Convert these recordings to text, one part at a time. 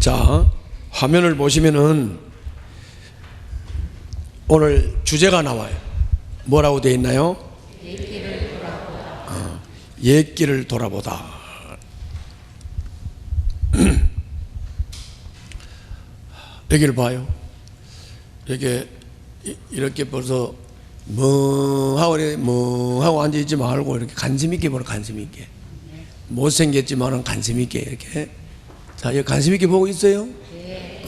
자, 화면을 보시면은 오늘 주제가 나와요. 뭐라고 되어 있나요? 옛길을 돌아보다. 옛길을 돌아보다. 여기를 봐요. 이렇게 벌써 멍하고 앉아있지 말고 이렇게 관심 있게 보라. 관심 있게. 못생겼지만은 관심 있게 이렇게. 자, 여기 관심 있게 보고 있어요? 네.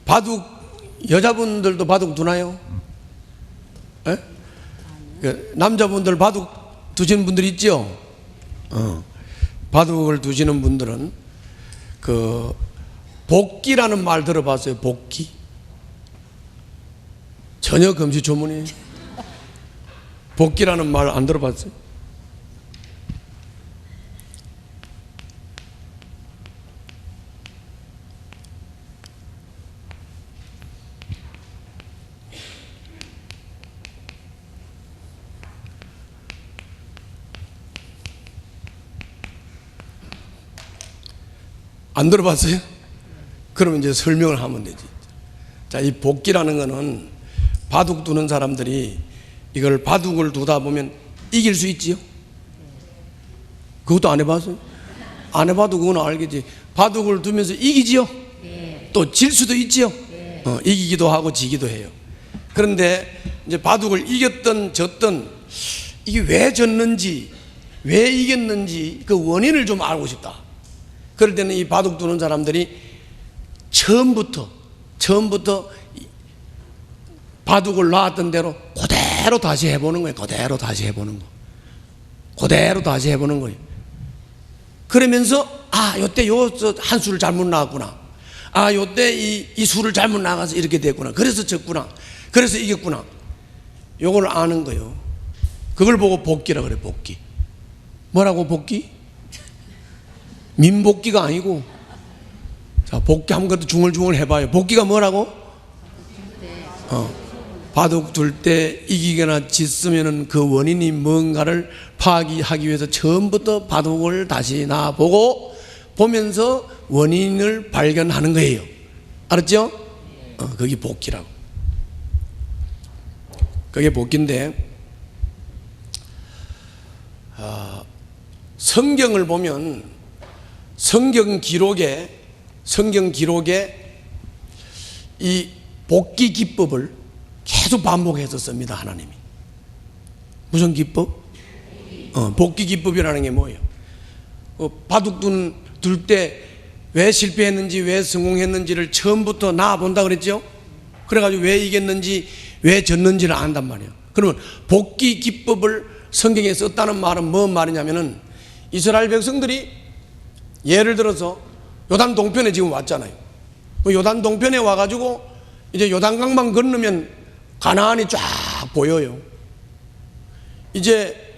바둑, 여자분들도 바둑 두나요? 예? 남자분들 바둑 두시는 분들 있죠? 바둑을 두시는 분들은 그 복기라는 말 들어봤어요? 복기? 전혀 금시초문이에요. 복기라는 말 안 들어봤어요? 안 들어봤어요? 그러면 이제 설명을 하면 되지. 자, 이 복기라는 거는 바둑 두는 사람들이 이걸 바둑을 두다 보면 이길 수 있지요? 그것도 안 해봤어요? 안 해봐도 그건 알겠지. 바둑을 두면서 이기지요? 네. 또 질 수도 있지요? 네. 이기기도 하고 지기도 해요. 그런데 이제 바둑을 이겼든 졌든 이게 왜 졌는지, 왜 이겼는지 그 원인을 좀 알고 싶다. 그럴 때는 이 바둑 두는 사람들이 처음부터 바둑을 놨던 대로 그대로 다시 해보는 거예요. 그대로 다시 해보는 거예요. 그러면서 요때 한 수를 잘못 나왔구나. 요때 이 수를 잘못 나가서 이렇게 됐구나. 그래서 졌구나. 그래서 이겼구나. 요걸 아는 거예요. 그걸 보고 복기라 그래. 복기. 뭐라고 복기? 민복기가 아니고, 자, 복기 한 것도 중얼중얼 해봐요. 복기가 뭐라고? 바둑 둘 때 이기거나 졌으면은 그 원인이 뭔가를 파악하기 위해서 처음부터 바둑을 다시 놔보고 보면서 원인을 발견하는 거예요. 알았죠? 그게 복기라고. 그게 복기인데, 성경을 보면 성경 기록에 이 복기 기법을 계속 반복해서 씁니다. 하나님이. 무슨 기법? 복기 기법이라는 게 뭐예요? 바둑 둘 때 왜 실패했는지 왜 성공했는지를 처음부터 나와본다 그랬죠? 그래가지고 왜 이겼는지 왜 졌는지를 안단 말이에요. 그러면 복기 기법을 성경에 썼다는 말은 뭔 말이냐면은 이스라엘 백성들이 예를 들어서 요단 동편에 지금 왔잖아요. 요단 동편에 와가지고 이제 요단강만 건너면 가나안이 쫙 보여요. 이제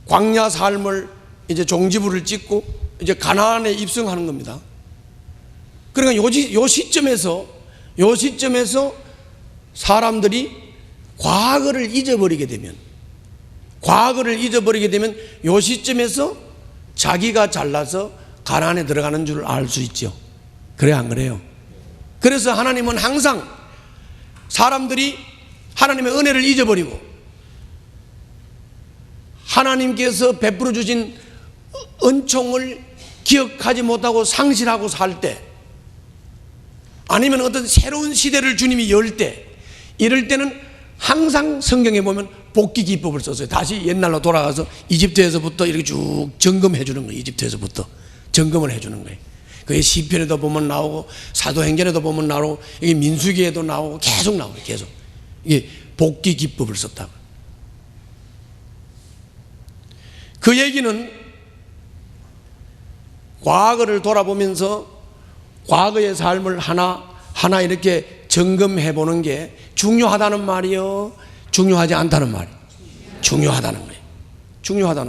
광야 삶을 이제 종지부를 찍고 이제 가나안에 입성하는 겁니다. 그러니까 요 시점에서 사람들이 과거를 잊어버리게 되면 요 시점에서 자기가 잘나서 가나안에 들어가는 줄 알 수 있죠. 그래요, 안 그래요? 그래서 하나님은 항상 사람들이 하나님의 은혜를 잊어버리고 하나님께서 베풀어 주신 은총을 기억하지 못하고 상실하고 살 때, 아니면 어떤 새로운 시대를 주님이 열 때, 이럴 때는 항상 성경에 보면 복기 기법을 썼어요. 다시 옛날로 돌아가서 이집트에서부터 이렇게 쭉 점검해 주는 거예요. 이집트에서부터 점검을 해 주는 거예요. 그게 시편에도 보면 나오고 사도행전에도 보면 나오고 이게 민수기에도 나오고 계속 나와요. 계속 이게 복기 기법을 썼다고. 그 얘기는 과거를 돌아보면서 과거의 삶을 하나 이렇게 점검해 보는 게 중요하다는 말이요, 중요하지 않다는 말이에요. 중요하다는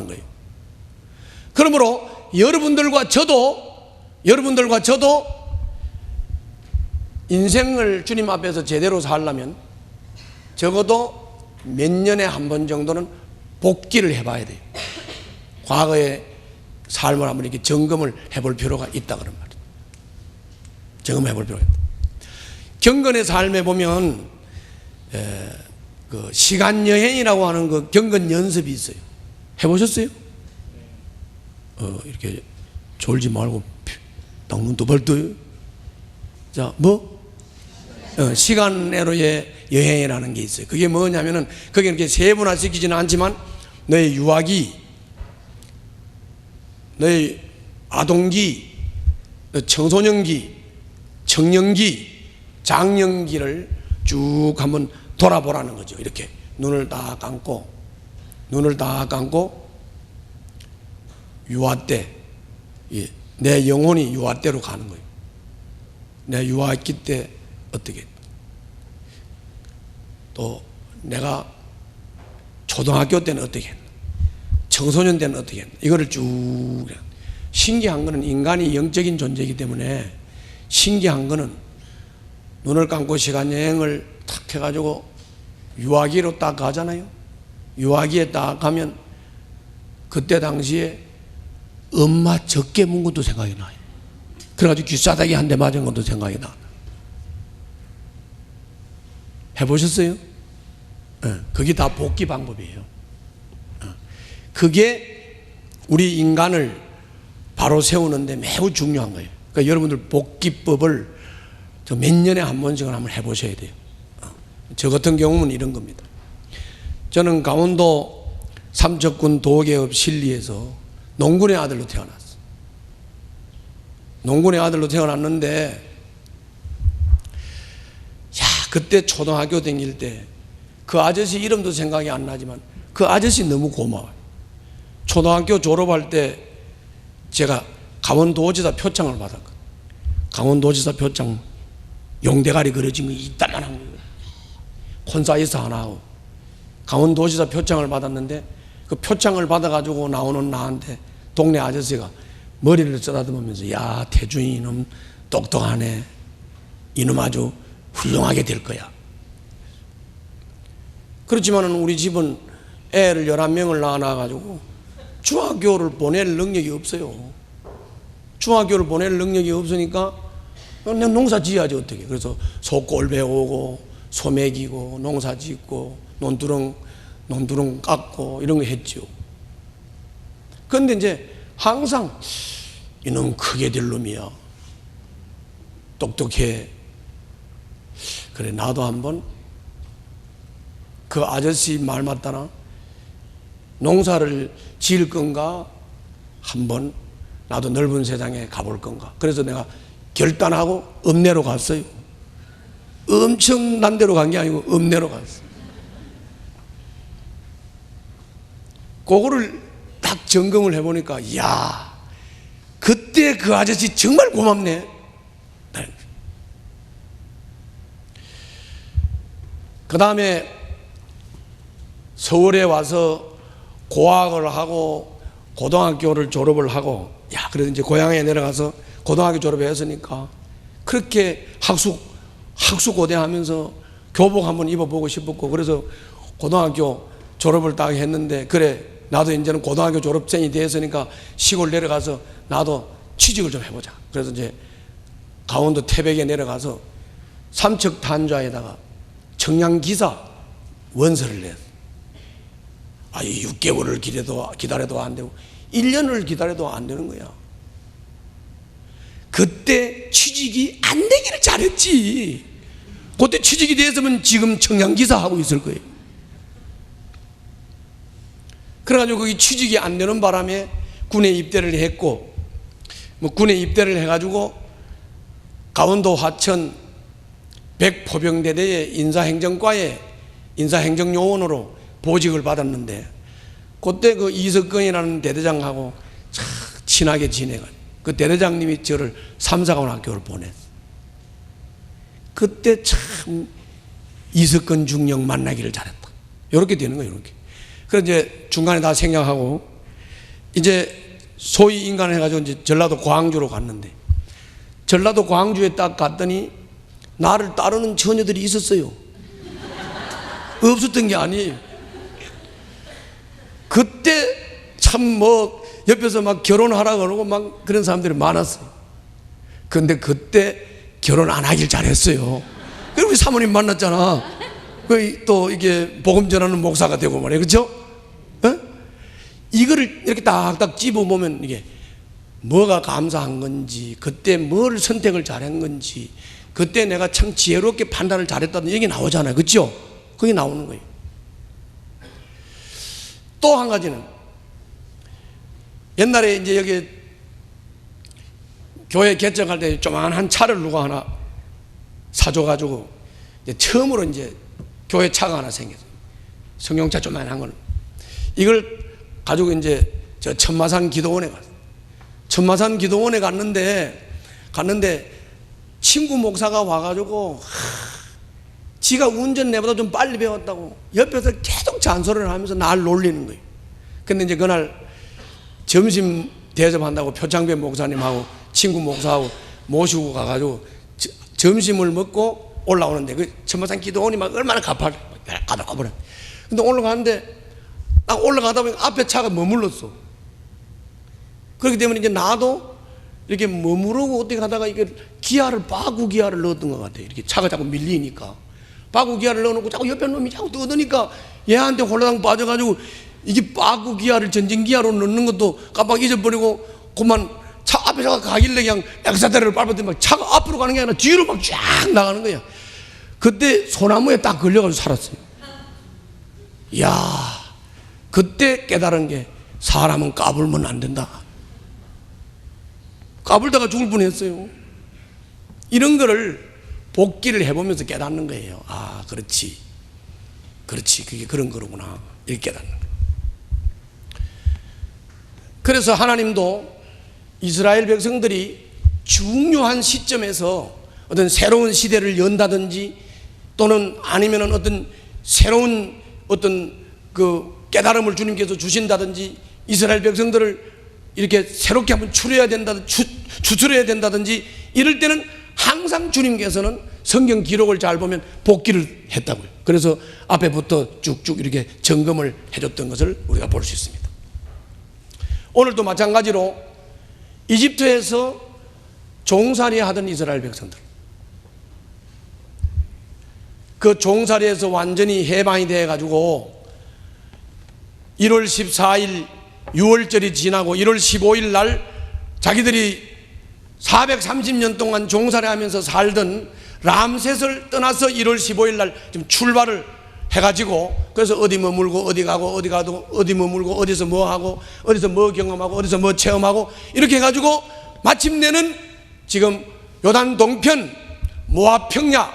거예요. 그러므로 여러분들과 저도 인생을 주님 앞에서 제대로 살려면 적어도 몇 년에 한 번 정도는 복기를 해봐야 돼요. 과거의 삶을 한번 이렇게 점검을 해볼 필요가 있다 그런 말이에요. 점검해 볼 필요가 있다. 경건의 삶에 보면 그 시간 여행이라고 하는 그 경건 연습이 있어요. 해보셨어요? 이렇게 졸지 말고 딱 눈 두 발 떠요. 자, 시간 내로의 여행이라는 게 있어요. 그게 뭐냐면은 그게 이렇게 세분화시키지는 않지만 너의 유아기, 너의 아동기, 청소년기, 청년기, 장년기를 쭉 한번 돌아보라는 거죠. 이렇게 눈을 다 감고 유아 때, 내 영혼이 유아 때로 가는 거예요. 내 유아기 때 어떻게, 또 내가 초등학교 때는 어떻게 했나, 청소년 때는 어떻게 했나, 이거를 쭉. 신기한 거는 인간이 영적인 존재이기 때문에 신기한 거는 눈을 감고 시간 여행을 탁 해가지고 유아기로 딱 가잖아요. 유아기에 딱 가면 그때 당시에 엄마 적게 문 것도 생각이 나요. 그래가지고 귀싸대기 한 대 맞은 것도 생각이 나. 해보셨어요? 그게 다 복귀 방법이에요. 그게 우리 인간을 바로 세우는데 매우 중요한 거예요. 그러니까 여러분들 복귀법을 몇 년에 한 번씩은 한번 해보셔야 돼요. 저 같은 경우는 이런 겁니다. 저는 강원도 삼척군 도계읍 신리에서 농군의 아들로 태어났어요. 농군의 아들로 태어났는데, 그때 초등학교 다닐 때 그 아저씨 이름도 생각이 안 나지만 그 아저씨 너무 고마워요. 초등학교 졸업할 때 제가 강원도지사 표창을 받았거든요. 강원도지사 표창 용대가리 그려진 거 이따만한 거예요. 콘사이즈 하나 하고 강원도지사 표창을 받았는데, 그 표창을 받아가지고 나오는 나한테 동네 아저씨가 머리를 쓰다듬으면서, 야, 태준이 이놈 똑똑하네, 이놈 아주 훌륭하게 될 거야. 그렇지만은 우리 집은 애를 11명을 낳아놔가지고 중학교를 보낼 능력이 없어요. 중학교를 보낼 능력이 없으니까 그냥 농사 지어야지 어떻게. 그래서 소꼴 배우고 소 먹이고 농사 짓고 논두렁 깎고 이런 거 했죠. 그런데 이제 항상 이놈 크게 될 놈이야, 똑똑해, 그래 나도 한번 그 아저씨 말 맞다나 농사를 지을 건가, 한번 나도 넓은 세상에 가볼 건가. 그래서 내가 결단하고 읍내로 갔어요. 엄청난 데로 간 게 아니고 읍내로 갔어요. 그거를 딱 점검을 해보니까, 이야, 그때 그 아저씨 정말 고맙네. 그 다음에 서울에 와서 고학을 하고 고등학교를 졸업을 하고, 그래도 이제 고향에 내려가서 고등학교 졸업했으니까 그렇게 학수고대 하면서 교복 한번 입어보고 싶었고, 그래서 고등학교 졸업을 딱 했는데, 그래 나도 이제는 고등학교 졸업생이 됐으니까 시골 내려가서 나도 취직을 좀 해보자. 그래서 이제 강원도 태백에 내려가서 삼척 탄좌에다가 청량기사 원서를 냈어요. 6개월을 기다려도 안 되고 1년을 기다려도 안 되는 거야. 그때 취직이 안 되기를 잘했지. 그때 취직이 됐으면 지금 청량기사 하고 있을 거예요. 그래가지고 거기 취직이 안 되는 바람에 군에 입대를 했고, 군에 입대를 해가지고 강원도 화천 백포병대대의 인사행정과에 인사행정요원으로 보직을 받았는데, 그때 그 이석근이라는 대대장하고 참 친하게 지내가지고 그 대대장님이 저를 삼사관학교를 보냈어요. 그때 참 이석근 중령 만나기를 잘했다. 이렇게 되는 거예요. 이렇게. 그래서 이제 중간에 다 생략하고 이제 소위 인간을 해가지고 이제 전라도 광주로 갔는데, 전라도 광주에 딱 갔더니 나를 따르는 처녀들이 있었어요. 없었던 게 아니에요. 그때 참 옆에서 막 결혼하라 그러고 막 그런 사람들이 많았어요. 그런데 그때 결혼 안 하길 잘했어요. 그리고 우리 사모님 만났잖아. 또 이게 복음 전하는 목사가 되고 말이에요. 그렇죠? 이거를 이렇게 딱딱 집어보면 이게 뭐가 감사한 건지, 그때 뭘 선택을 잘한 건지, 그때 내가 참 지혜롭게 판단을 잘했다는 얘기 나오잖아요. 그렇죠? 그게 나오는 거예요. 또 한 가지는 옛날에 이제 여기 교회 개척할 때 조만한 차를 누가 하나 사줘가지고 이제 처음으로 이제 교회 차가 하나 생겼어요. 성경차 조만한 거는. 이걸 가지고 이제 저 천마산 기도원에 갔어요. 천마산 기도원에 갔는데 친구 목사가 와가지고 지가 운전 내보다 좀 빨리 배웠다고 옆에서 계속 잔소리를 하면서 날 놀리는 거예요. 근데 이제 그날 점심 대접한다고 표창배 목사님하고 친구 목사하고 모시고 가가지고 점심을 먹고 올라오는데 그 천마산 기도원이 막 얼마나 가파르. 근데 올라가는데 딱 올라가다 보니 앞에 차가 머물렀어. 그렇기 때문에 이제 나도 이렇게 머무르고 어떻게 하다가 이게 바구 기아를 넣었던 것 같아요. 이렇게 차가 자꾸 밀리니까. 바구 기아를 넣어놓고 자꾸 옆에 놈이 자꾸 떠드니까 얘한테 홀라당 빠져가지고 이게 바구 기아를 전진 기아로 넣는 것도 깜빡 잊어버리고 그만 차 앞에 차가 가길래 그냥 엑사테르를 밟았더니 막 차가 앞으로 가는 게 아니라 뒤로 막 쫙 나가는 거야. 그때 소나무에 딱 걸려가지고 살았어요. 이야, 그때 깨달은 게 사람은 까불면 안 된다. 까불다가 죽을 뻔했어요. 이런 거를 복기를 해보면서 깨닫는 거예요. 아, 그렇지, 그게 그런 거로구나. 이렇게 깨닫는 거예요. 그래서 하나님도 이스라엘 백성들이 중요한 시점에서 어떤 새로운 시대를 연다든지 또는 아니면은 어떤 새로운 어떤 그 깨달음을 주님께서 주신다든지 이스라엘 백성들을 이렇게 새롭게 한번 추스려야 된다든지 이럴 때는 항상 주님께서는 성경 기록을 잘 보면 복기를 했다고요. 그래서 앞에부터 쭉쭉 이렇게 점검을 해줬던 것을 우리가 볼 수 있습니다. 오늘도 마찬가지로 이집트에서 종살이 하던 이스라엘 백성들, 그 종살이에서 완전히 해방이 돼가지고 1월 14일 6월절이 지나고 1월 15일 날 자기들이 430년 동안 종살이 하면서 살던 람셋을 떠나서 1월 15일 날 좀 출발을 해가지고 그래서 어디 머물고 어디 가고 어디 가도 어디 머물고 어디서 뭐 하고 어디서 뭐 경험하고 어디서 뭐 체험하고 이렇게 해가지고 마침내는 지금 요단 동편 모압 평야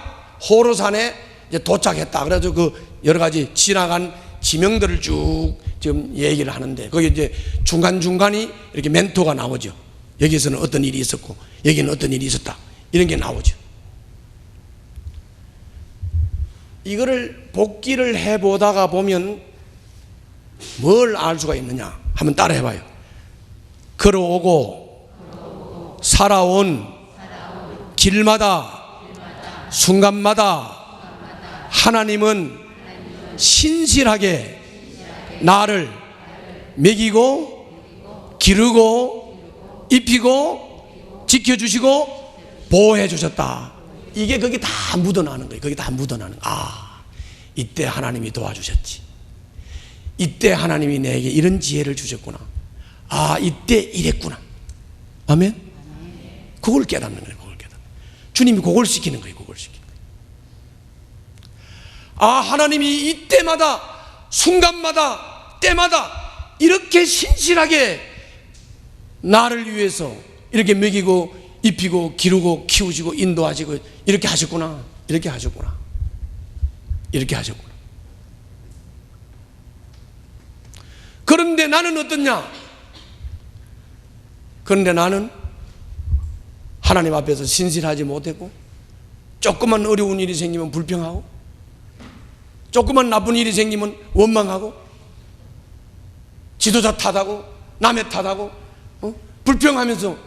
호로산에 이제 도착했다. 그래서 그 여러 가지 지나간 지명들을 쭉 지금 얘기를 하는데 거기 이제 중간중간이 이렇게 멘토가 나오죠. 여기서는 어떤 일이 있었고 여기는 어떤 일이 있었다. 이런 게 나오죠. 이거를 복기를 해보다가 보면 뭘 알 수가 있느냐 한번 따라 해봐요. 걸어오고 살아온 길마다 순간마다 하나님은 신실하게 나를 먹이고 기르고 입히고 지켜주시고 보호해 주셨다. 이게 거기 다 묻어나는 거예요. 거기 다 묻어나는 거예요. 아, 이때 하나님이 도와주셨지. 이때 하나님이 내게 이런 지혜를 주셨구나. 아, 이때 이랬구나. 아멘? 그걸 깨닫는 거예요. 그걸 깨닫는 거예요. 주님이 그걸 시키는 거예요. 그걸 시키는 거예요. 아, 하나님이 이때마다 순간마다 때마다 이렇게 신실하게 나를 위해서 이렇게 먹이고 입히고 기르고 키우시고 인도하시고 이렇게 하셨구나. 이렇게 하셨구나. 이렇게 하셨구나. 그런데 나는 어떻냐? 그런데 나는 하나님 앞에서 신실하지 못했고 조그만 어려운 일이 생기면 불평하고 조그만 나쁜 일이 생기면 원망하고 지도자 탓하고 남의 탓하고 불평하면서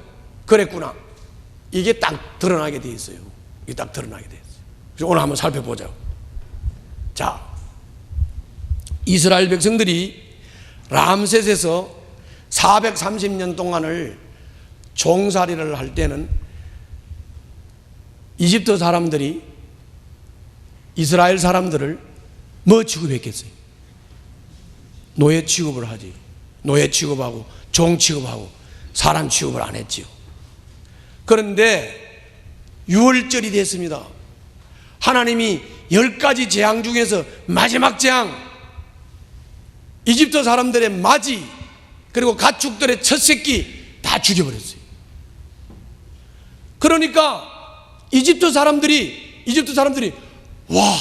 그랬구나. 이게 딱 드러나게 돼 있어요. 이게 딱 드러나게 돼 있어요. 그래서 오늘 한번 살펴보자고. 자, 이스라엘 백성들이 람셋에서 430년 동안을 종살이를 할 때는 이집트 사람들이 이스라엘 사람들을 뭐 취급했겠어요? 노예 취급을 하지. 노예 취급하고 종 취급하고 사람 취급을 안 했지요. 그런데 6월절이 됐습니다. 하나님이 10가지 재앙 중에서 마지막 재앙, 이집트 사람들의 맞이 그리고 가축들의 첫 새끼 다 죽여버렸어요. 그러니까 이집트 사람들이 와,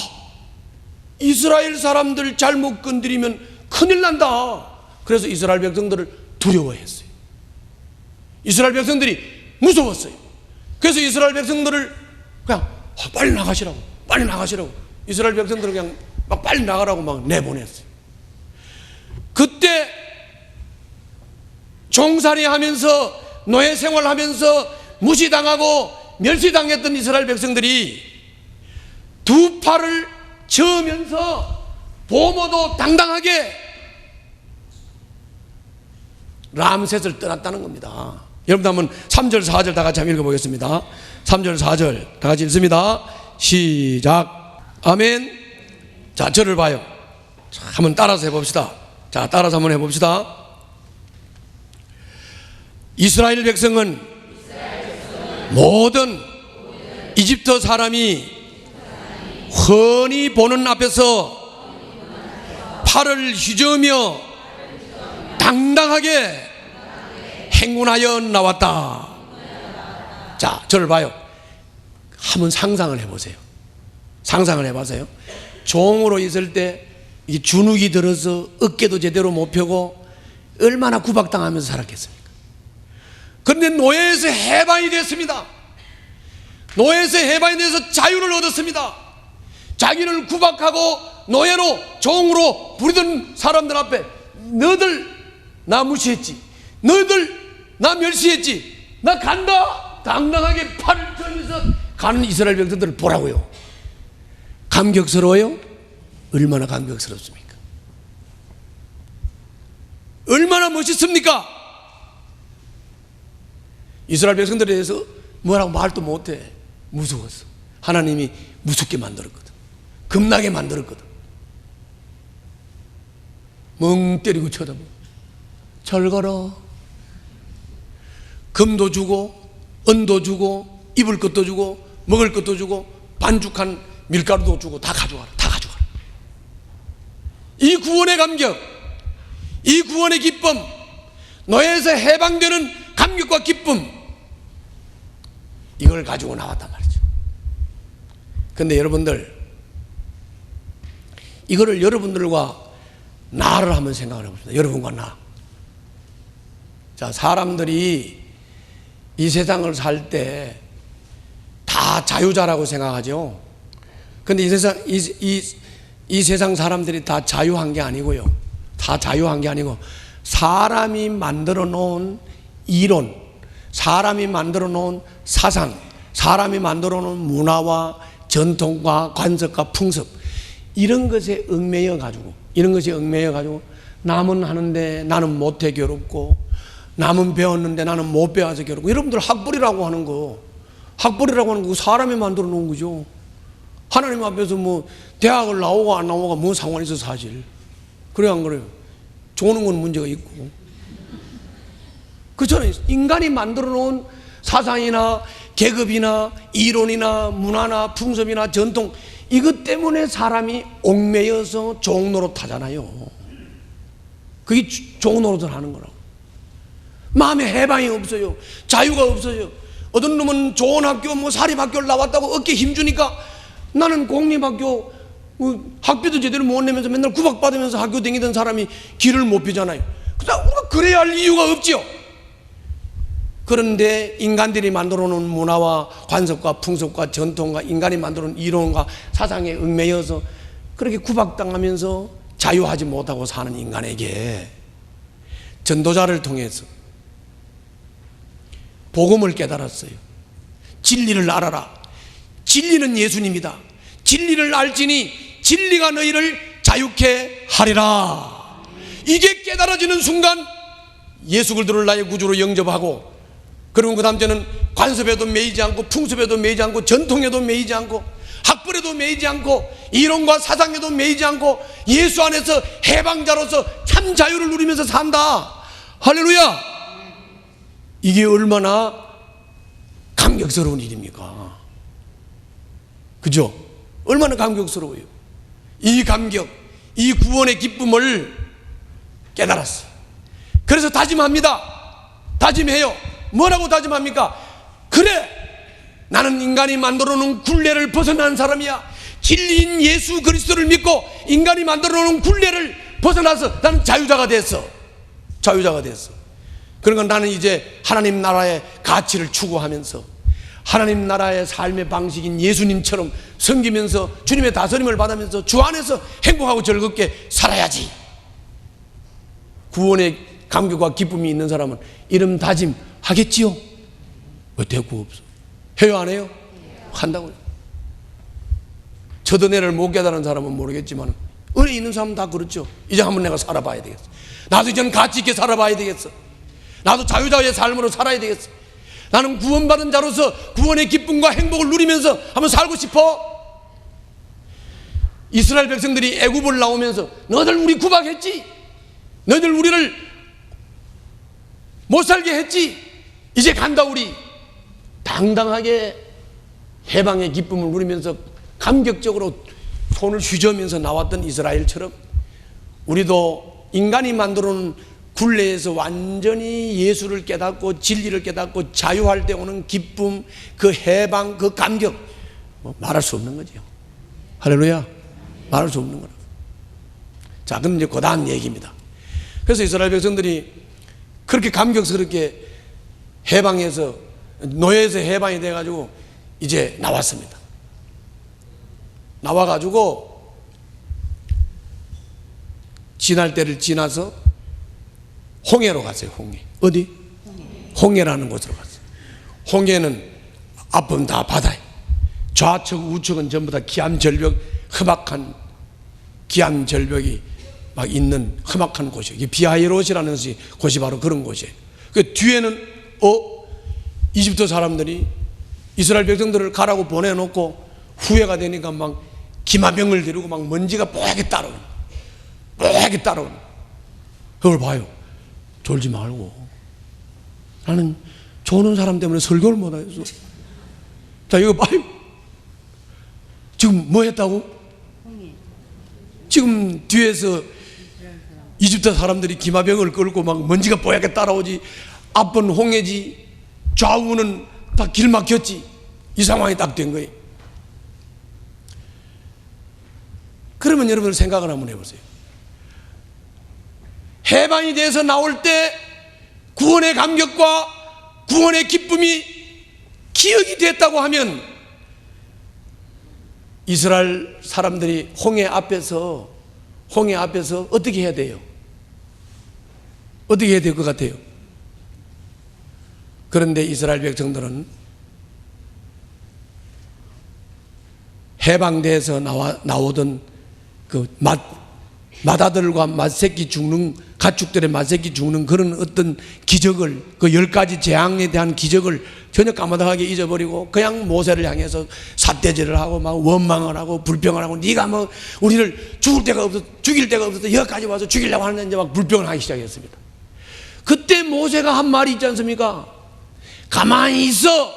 이스라엘 사람들 잘못 건드리면 큰일 난다. 그래서 이스라엘 백성들을 두려워했어요. 이스라엘 백성들이 무서웠어요. 그래서 이스라엘 백성들을 그냥 빨리 나가시라고 이스라엘 백성들을 그냥 막 빨리 나가라고 막 내보냈어요. 그때 종살이 하면서 노예 생활하면서 무시당하고 멸시당했던 이스라엘 백성들이 두 팔을 저으면서 보모도 당당하게 람셋을 떠났다는 겁니다. 여러분 한번 3절 4절 다 같이 한번 읽어보겠습니다. 3절 4절 다 같이 읽습니다. 시작. 아멘. 자, 저를 봐요. 자, 한번 따라서 해봅시다. 자, 따라서 한번 해봅시다. 이스라엘 백성은 모든 이집트 사람이 흔히 보는 앞에서 팔을 휘저으며 당당하게 행군하여 나왔다. 자, 저를 봐요. 한번 상상을 해보세요. 상상을 해봐세요. 종으로 있을 때 이 주눅이 들어서 어깨도 제대로 못 펴고 얼마나 구박당하면서 살았겠습니까? 그런데 노예에서 해방이 됐습니다. 노예에서 해방이 돼서 자유를 얻었습니다. 자기를 구박하고 노예로 종으로 부리던 사람들 앞에 너들 나 무시했지, 너희들 나 멸시했지, 나 간다 당당하게 팔을 들면서 가는 이스라엘 백성들을 보라고요. 감격스러워요? 얼마나 감격스럽습니까? 얼마나 멋있습니까? 이스라엘 백성들에 대해서 뭐라고 말도 못해. 무서웠어. 하나님이 무섭게 만들었거든. 겁나게 만들었거든. 멍 때리고 쳐다보고 절 걸어. 금도 주고 은도 주고 입을 것도 주고 먹을 것도 주고 반죽한 밀가루도 주고 다 가져와라. 다 가져와라. 이 구원의 감격, 이 구원의 기쁨, 노예에서 해방되는 감격과 기쁨, 이걸 가지고 나왔단 말이죠. 그런데 여러분들, 이거를 여러분들과 나를 한번 생각을 해봅시다. 여러분과 나. 자, 사람들이 이 세상을 살 때 다 자유자라고 생각하죠. 그런데 이 세상 사람들이 다 자유한 게 아니고요. 다 자유한 게 아니고 사람이 만들어 놓은 이론, 사람이 만들어 놓은 사상, 사람이 만들어 놓은 문화와 전통과 관습과 풍습, 이런 것에 얽매여 가지고 남은 하는데 나는 못해 괴롭고, 남은 배웠는데 나는 못 배워서 괴롭고. 여러분들 학벌이라고 하는 거 사람이 만들어 놓은 거죠. 하나님 앞에서 뭐 대학을 나오고 안 나오고가 뭐 상관이 있어 사실. 그래요 안 그래요? 조는 건 문제가 있고. 그렇잖아요. 인간이 만들어 놓은 사상이나 계급이나 이론이나 문화나 풍습이나 전통, 이것 때문에 사람이 얽매여서 종노릇 하잖아요. 그게 종노릇을 하는 거라고. 마음에 해방이 없어요. 자유가 없어요. 어떤 놈은 좋은 학교 뭐 사립학교를 나왔다고 어깨에 힘주니까 나는 공립학교 학비도 제대로 못 내면서 맨날 구박받으면서 학교 다니던 사람이 길을 못 펴잖아요. 그래야 할 이유가 없지요. 그런데 인간들이 만들어 놓은 문화와 관습과 풍습과 전통과 인간이 만들어 놓은 이론과 사상에 얽매여서 그렇게 구박당하면서 자유하지 못하고 사는 인간에게 전도자를 통해서 복음을 깨달았어요. 진리를 알아라. 진리는 예수님이다. 진리를 알지니 진리가 너희를 자유케 하리라. 이게 깨달아지는 순간 예수 그리스도를 나의 구주로 영접하고, 그리고 그 다음 때는 관습에도 매이지 않고 풍습에도 매이지 않고 전통에도 매이지 않고 학벌에도 매이지 않고 이론과 사상에도 매이지 않고 예수 안에서 해방자로서 참 자유를 누리면서 산다. 할렐루야. 이게 얼마나 감격스러운 일입니까? 그죠? 얼마나 감격스러워요. 이 감격, 이 구원의 기쁨을 깨달았어요. 그래서 다짐합니다. 다짐해요. 뭐라고 다짐합니까? 그래, 나는 인간이 만들어 놓은 굴레를 벗어난 사람이야. 진리인 예수 그리스도를 믿고 인간이 만들어 놓은 굴레를 벗어나서 나는 자유자가 됐어. 자유자가 됐어. 그러니까 나는 이제 하나님 나라의 가치를 추구하면서 하나님 나라의 삶의 방식인 예수님처럼 섬기면서 주님의 다스림을 받으면서 주 안에서 행복하고 즐겁게 살아야지. 구원의 감격과 기쁨이 있는 사람은 이런 다짐 하겠지요? 왜 대꾸 없어? 해요, 안 해요? 한다고요. 저도 내를 못 깨달은 사람은 모르겠지만 은혜 있는 사람은 다 그렇죠. 이제 한번 내가 살아봐야 되겠어. 나도 이제는 가치 있게 살아봐야 되겠어. 나도 자유자의 삶으로 살아야 되겠어. 나는 구원받은 자로서 구원의 기쁨과 행복을 누리면서 한번 살고 싶어. 이스라엘 백성들이 애굽을 나오면서 너희들 우리 구박했지, 너희들 우리를 못 살게 했지, 이제 간다. 우리 당당하게 해방의 기쁨을 누리면서 감격적으로 손을 휘저으면서 나왔던 이스라엘처럼 우리도 인간이 만들어 놓은 굴레에서 완전히 예수를 깨닫고 진리를 깨닫고 자유할 때 오는 기쁨, 그 해방, 그 감격, 말할 수 없는 거죠. 할렐루야. 말할 수 없는 거라. 자, 그럼 이제 그 다음 얘기입니다. 그래서 이스라엘 백성들이 그렇게 감격스럽게 해방해서, 노예에서 해방이 돼가지고 이제 나왔습니다. 나와가지고 지날 때를 지나서 홍해로 갔어요. 홍해. 어디? 홍해라는 곳으로 갔어요. 홍해는 앞은 다 바다예요. 좌측 우측은 전부 다 기암절벽, 험악한 기암절벽이 막 있는 험악한 곳이에요. 이게 비하이롯이라는 곳이 바로 그런 곳이에요. 그 뒤에는 이집트 사람들이 이스라엘 백성들을 가라고 보내놓고 후회가 되니까 막 기마병을 데리고 막 먼지가 뽀얗게 따라오는, 뽀얗게 따라오는. 그걸 봐요. 졸지 말고. 나는 조는 사람 때문에 설교를 못하겠어. 자, 이거 봐요. 지금 뭐 했다고? 지금 뒤에서 이집트 사람들이 기마병을 끌고 막 먼지가 뽀얗게 따라오지, 앞은 홍해지, 좌우는 다 길 막혔지. 이 상황이 딱 된 거예요. 그러면 여러분 생각을 한번 해보세요. 해방이 돼서 나올 때 구원의 감격과 구원의 기쁨이 기억이 됐다고 하면 이스라엘 사람들이 홍해 앞에서 어떻게 해야 돼요? 어떻게 해야 될 것 같아요? 그런데 이스라엘 백성들은 해방돼서 나오던 그 맏아들과 맏새끼 죽는, 가축들의 맏새끼 죽는 그런 어떤 기적을, 그 10가지 재앙에 대한 기적을 전혀 까마득하게 잊어버리고 그냥 모세를 향해서 삿대질을 하고 막 원망을 하고 불평을 하고, 네가 뭐 우리를 죽일 데가 없어서 여기까지 와서 죽이려고 하는데 이제 막 불평을 하기 시작했습니다. 그때 모세가 한 말이 있지 않습니까? 가만히 있어,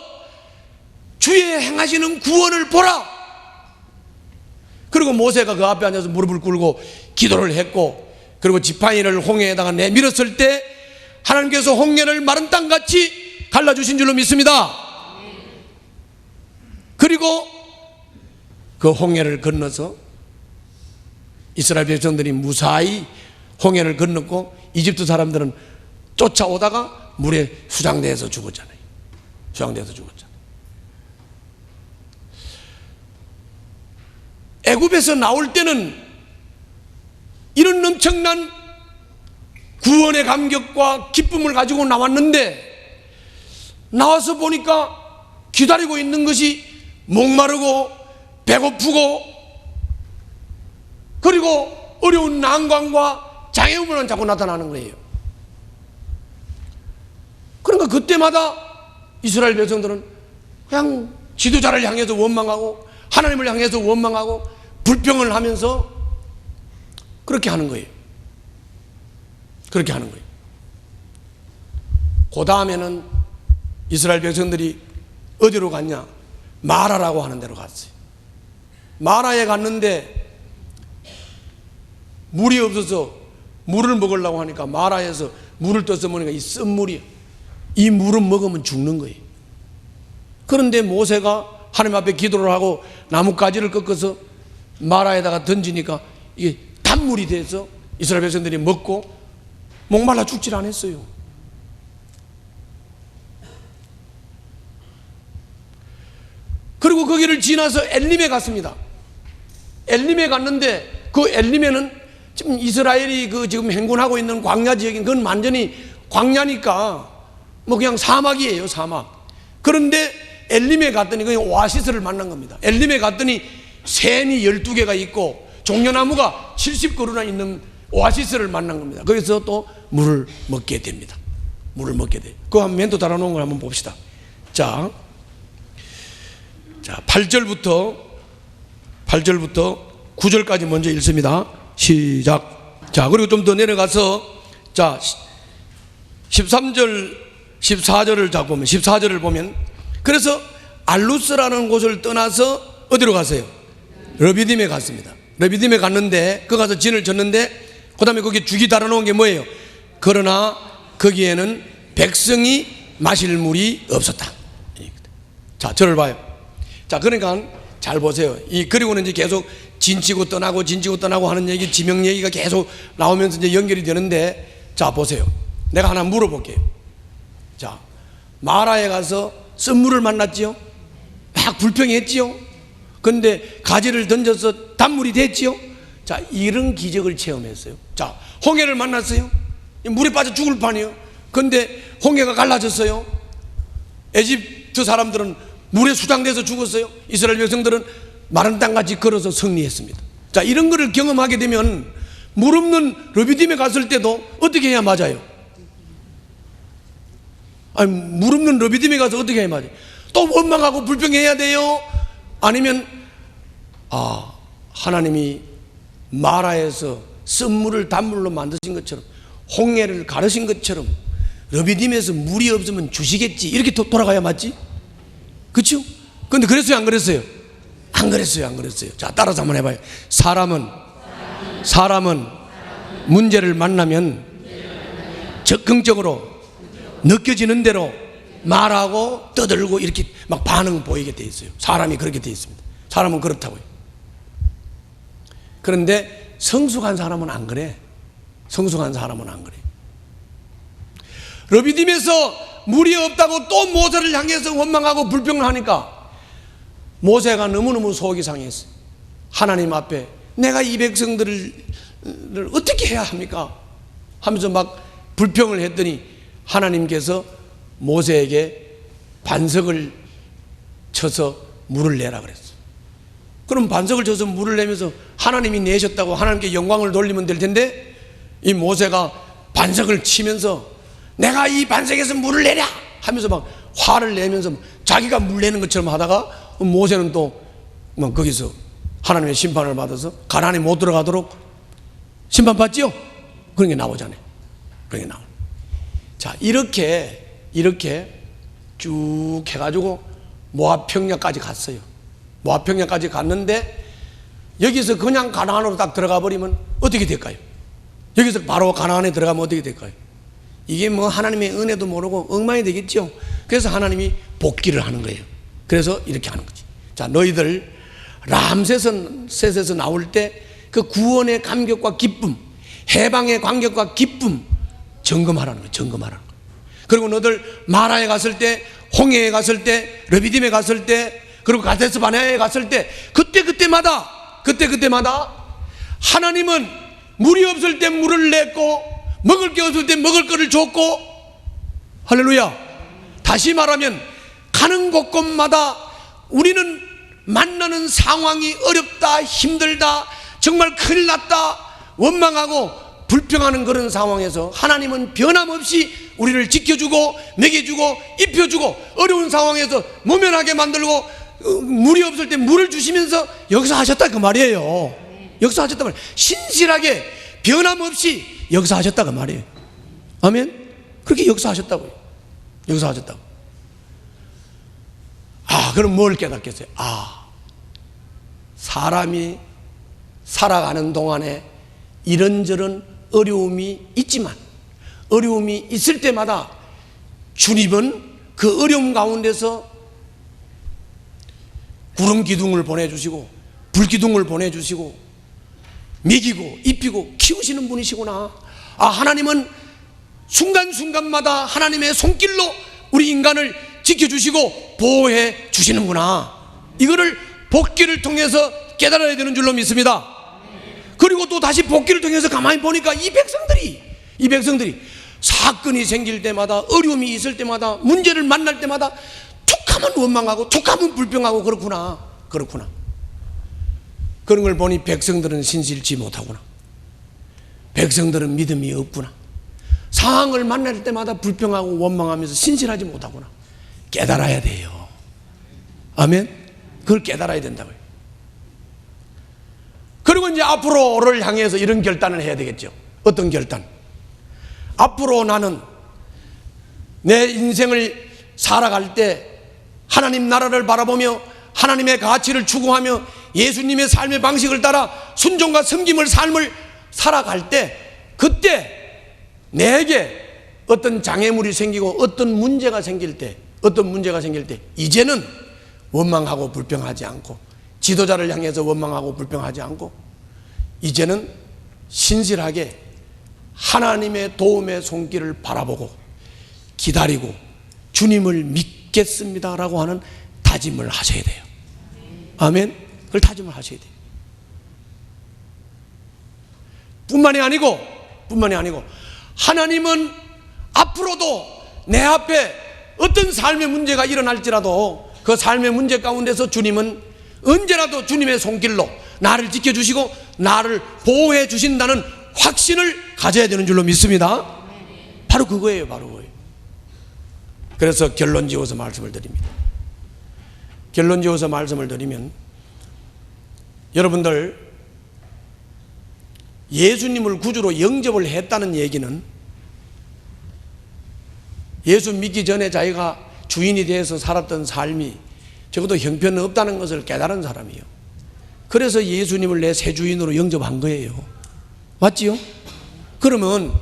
주의 행하시는 구원을 보라. 그리고 모세가 그 앞에 앉아서 무릎을 꿇고 기도를 했고, 그리고 지팡이를 홍해에다가 내밀었을 때 하나님께서 홍해를 마른 땅같이 갈라주신 줄로 믿습니다. 그리고 그 홍해를 건너서 이스라엘 백성들이 무사히 홍해를 건넜고, 이집트 사람들은 쫓아오다가 물에 수장돼서 죽었잖아요. 수장돼서 죽었잖아요. 애굽에서 나올 때는 이런 엄청난 구원의 감격과 기쁨을 가지고 나왔는데, 나와서 보니까 기다리고 있는 것이 목마르고 배고프고, 그리고 어려운 난관과 장애물만 자꾸 나타나는 거예요. 그러니까 그때마다 이스라엘 백성들은 그냥 지도자를 향해서 원망하고 하나님을 향해서 원망하고 불평을 하면서 그렇게 하는 거예요. 그렇게 하는 거예요. 그 다음에는 이스라엘 백성들이 어디로 갔냐? 마라라고 하는 데로 갔어요. 마라에 갔는데 물이 없어서 물을 먹으려고 하니까 마라에서 물을 떠서 먹으니까 이 쓴물이야. 이 물은 먹으면 죽는 거예요. 그런데 모세가 하나님 앞에 기도를 하고 나뭇가지를 꺾어서 마라에다가 던지니까 이게 단물이 돼서 이스라엘 백성들이 먹고 목말라 죽질 않았어요. 그리고 거기를 지나서 엘림에 갔습니다. 엘림에 갔는데 그 엘림에는 지금 이스라엘이 그 지금 행군하고 있는 광야 지역인 그건 완전히 광야니까 뭐 그냥 사막이에요, 사막. 그런데 엘림에 갔더니 그 오아시스를 만난 겁니다. 엘림에 갔더니 샘이 12개가 있고 종려나무가 70그루나 있는 오아시스를 만난 겁니다. 거기서 또 물을 먹게 됩니다. 물을 먹게 돼요. 그거 한번 멘토 달아놓은 걸 한번 봅시다. 자, 8절부터 9절까지 먼저 읽습니다. 시작. 자, 그리고 좀 더 내려가서 자, 13절, 14절을 자 보면 14절을 보면 그래서 알루스라는 곳을 떠나서 어디로 갔어요? 르비딤에 갔습니다. 르비딤에 갔는데 그 가서 진을 졌는데 그 다음에 거기 죽이 달아놓은 게 뭐예요? 그러나 거기에는 백성이 마실 물이 없었다. 자, 저를 봐요. 자, 그러니까 잘 보세요. 그리고는 이제 계속 진치고 떠나고 하는 얘기, 지명 얘기가 계속 나오면서 이제 연결이 되는데, 자, 보세요. 내가 하나 물어볼게요. 자, 마라에 가서 쓴물을 만났지요? 막 불평했지요? 근데 가지를 던져서 단물이 됐지요? 자, 이런 기적을 체험했어요. 자, 홍해를 만났어요. 물에 빠져 죽을 판이요. 근데 홍해가 갈라졌어요. 에집트 사람들은 물에 수장돼서 죽었어요. 이스라엘 백성들은 마른 땅같이 걸어서 승리했습니다. 자, 이런 거를 경험하게 되면 물 없는 르비딤에 갔을 때도 어떻게 해야 맞아요? 아니, 물 없는 르비딤에 가서 어떻게 해야 맞아요? 또 원망하고 불평해야 돼요? 아니면 하나님이 마라에서 쓴물을 단물로 만드신 것처럼 홍해를 가르신 것처럼 르비딤에서 물이 없으면 주시겠지 이렇게 돌아가야 맞지? 그렇죠? 그런데 그랬어요, 안 그랬어요? 안 그랬어요, 안 그랬어요. 자, 따라서 한번 해봐요. 사람은 문제를 만나면 적극적으로 느껴지는 대로 말하고 떠들고 이렇게 막 반응 보이게 돼 있어요. 사람이 그렇게 돼 있습니다. 사람은 그렇다고요. 그런데 성숙한 사람은 안 그래. 성숙한 사람은 안 그래. 르비딤에서 물이 없다고 또 모세를 향해서 원망하고 불평을 하니까 모세가 너무너무 속이 상했어요. 하나님 앞에 내가 이 백성들을 어떻게 해야 합니까? 하면서 막 불평을 했더니 하나님께서 모세에게 반석을 쳐서 물을 내라 그랬어요. 그럼 반석을 쳐서 물을 내면서 하나님이 내셨다고 하나님께 영광을 돌리면 될 텐데 이 모세가 반석을 치면서 내가 이 반석에서 물을 내랴 하면서 막 화를 내면서 자기가 물 내는 것처럼 하다가 모세는 또 거기서 하나님의 심판을 받아서 가나안에 못 들어가도록 심판받지요? 그런 게 나오잖아요. 그런 게 나와요. 자, 이렇게 쭉 해가지고 모압 평야까지 갔어요. 모압 평야까지 갔는데 여기서 그냥 가나안으로 딱 들어가 버리면 어떻게 될까요? 여기서 바로 가나안에 들어가면 어떻게 될까요? 이게 뭐 하나님의 은혜도 모르고 엉망이 되겠죠. 그래서 하나님이 복귀를 하는 거예요. 그래서 이렇게 하는 거지. 자, 너희들 람셋에서 나올 때 그 구원의 감격과 기쁨, 해방의 감격과 기쁨 점검하라는 거예요. 점검하라는 거예요. 그리고 너희들 마라에 갔을 때, 홍해에 갔을 때, 르비딤에 갔을 때, 그리고 가데스 바네아에 갔을 때 그때마다 하나님은 물이 없을 때 물을 냈고 먹을 게 없을 때 먹을 거를 줬고, 할렐루야. 다시 말하면 가는 곳곳마다 우리는 만나는 상황이 어렵다, 힘들다, 정말 큰일 났다 원망하고 불평하는 그런 상황에서 하나님은 변함없이 우리를 지켜주고 먹여주고 입혀주고 어려운 상황에서 모면하게 만들고 물이 없을 때 물을 주시면서 역사하셨다 그 말이에요. 역사하셨단 말이에요. 신실하게 변함없이 역사하셨다 그 말이에요. 아멘. 그렇게 역사하셨다고요. 역사하셨다고. 그럼 뭘 깨닫겠어요? 사람이 살아가는 동안에 이런저런 어려움이 있지만 어려움이 있을 때마다 주님은 그 어려움 가운데서 구름 기둥을 보내주시고 불 기둥을 보내주시고 먹이고 입히고 키우시는 분이시구나. 하나님은 순간순간마다 하나님의 손길로 우리 인간을 지켜주시고 보호해 주시는구나. 이거를 복기를 통해서 깨달아야 되는 줄로 믿습니다. 그리고 또 다시 복기를 통해서 가만히 보니까 이 백성들이 사건이 생길 때마다 어려움이 있을 때마다 문제를 만날 때마다 툭하면 원망하고 툭하면 불평하고 그렇구나. 그런 걸 보니 백성들은 신실치 못하구나. 백성들은 믿음이 없구나. 상황을 만날 때마다 불평하고 원망하면서 신실하지 못하구나. 깨달아야 돼요. 아멘. 그걸 깨달아야 된다고요. 그리고 이제 앞으로를 향해서 이런 결단을 해야 되겠죠. 어떤 결단? 앞으로 나는 내 인생을 살아갈 때 하나님 나라를 바라보며 하나님의 가치를 추구하며 예수님의 삶의 방식을 따라 순종과 섬김을 삶을 살아갈 때 그때 내게 어떤 장애물이 생기고 어떤 문제가 생길 때 이제는 원망하고 불평하지 않고 지도자를 향해서 원망하고 불평하지 않고 이제는 신실하게 하나님의 도움의 손길을 바라보고 기다리고 주님을 믿겠습니다라고 하는 다짐을 하셔야 돼요. 아멘. 그걸 다짐을 하셔야 돼요. 뿐만이 아니고 하나님은 앞으로도 내 앞에 어떤 삶의 문제가 일어날지라도 그 삶의 문제 가운데서 주님은 언제라도 주님의 손길로 나를 지켜주시고 나를 보호해 주신다는 확신을 가져야 되는 줄로 믿습니다. 바로 그거예요. 그래서 결론 지어서 말씀을 드립니다. 결론 지어서 말씀을 드리면 여러분들 예수님을 구주로 영접을 했다는 얘기는 예수 믿기 전에 자기가 주인이 되어서 살았던 삶이 적어도 형편없다는 것을 깨달은 사람이에요. 그래서 예수님을 내 새 주인으로 영접한 거예요. 맞지요? 그러면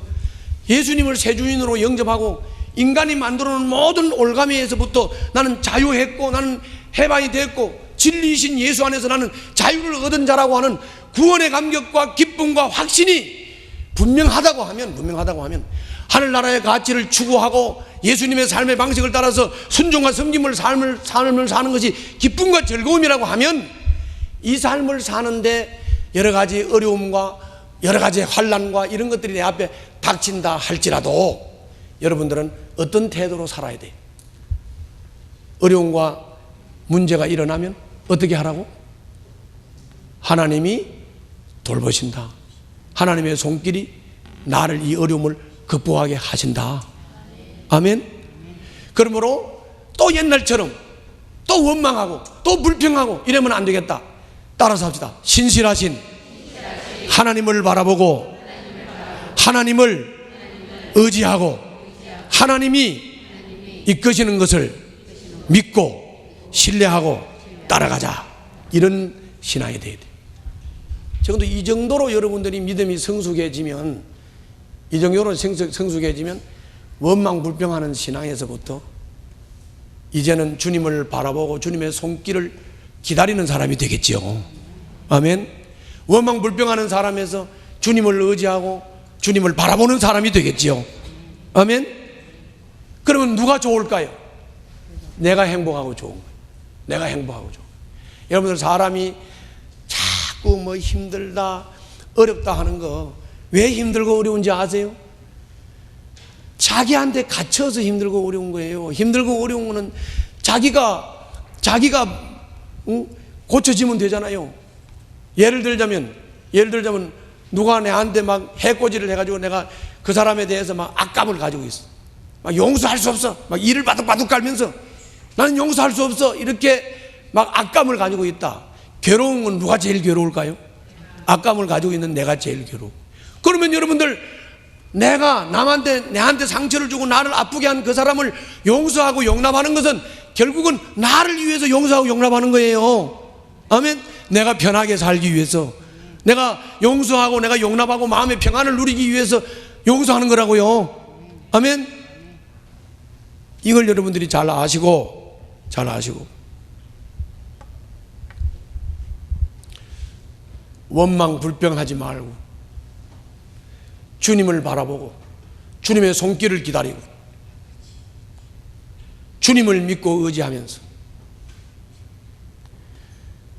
예수님을 새 주인으로 영접하고 인간이 만들어놓은 모든 올가미에서부터 나는 자유했고 나는 해방이 됐고 진리이신 예수 안에서 나는 자유를 얻은 자라고 하는 구원의 감격과 기쁨과 확신이 분명하다고 하면 하늘나라의 가치를 추구하고 예수님의 삶의 방식을 따라서 순종과 섬김을 삶을 사는 것이 기쁨과 즐거움이라고 하면 이 삶을 사는데 여러 가지 어려움과 여러 가지 환난과 이런 것들이 내 앞에 닥친다 할지라도 여러분들은 어떤 태도로 살아야 돼요? 어려움과 문제가 일어나면 어떻게 하라고? 하나님이 돌보신다. 하나님의 손길이 나를 이 어려움을 극복하게 하신다. 아멘. 그러므로 또 옛날처럼 또 원망하고 또 불평하고 이러면 안 되겠다. 따라서 합시다. 신실하신 하나님을 바라보고 하나님을 의지하고 하나님이 이끄시는 것을 믿고 신뢰하고 따라가자. 이런 신앙이 되어야 돼요. 적어도 이 정도로 여러분들이 믿음이 성숙해지면 원망 불평하는 신앙에서부터 이제는 주님을 바라보고 주님의 손길을 기다리는 사람이 되겠죠. 아멘. 원망 불평하는 사람에서 주님을 의지하고 주님을 바라보는 사람이 되겠죠. 아멘. 그러면 누가 좋을까요? 내가 행복하고 좋은 거예요. 내가 행복하고 좋은 거예요. 여러분들 사람이 자꾸 뭐 힘들다 어렵다 하는 거 왜 힘들고 어려운지 아세요? 자기한테 갇혀서 힘들고 어려운 거예요. 힘들고 어려운 거는 자기가 고쳐지면 되잖아요. 예를 들자면 누가 내한테 막 해코지를 해가지고 내가 그 사람에 대해서 막 악감을 가지고 있어. 막 용서할 수 없어. 막 이를 바둑바둑 깔면서 나는 용서할 수 없어. 이렇게 막 악감을 가지고 있다. 괴로운 건 누가 제일 괴로울까요? 악감을 가지고 있는 내가 제일 괴로워. 그러면 여러분들, 내가 내한테 상처를 주고 나를 아프게 한 그 사람을 용서하고 용납하는 것은 결국은 나를 위해서 용서하고 용납하는 거예요. 아멘. 내가 편하게 살기 위해서, 내가 용서하고 내가 용납하고 마음의 평안을 누리기 위해서 용서하는 거라고요. 아멘. 이걸 여러분들이 잘 아시고 원망 불평하지 말고 주님을 바라보고 주님의 손길을 기다리고 주님을 믿고 의지하면서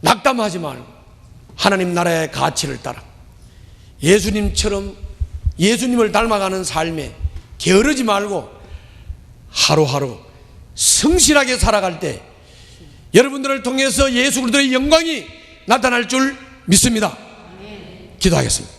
낙담하지 말고 하나님 나라의 가치를 따라 예수님처럼 예수님을 닮아가는 삶에 게으르지 말고 하루하루 성실하게 살아갈 때 여러분들을 통해서 예수 그리스도의 영광이 나타날 줄 믿습니다. 기도하겠습니다.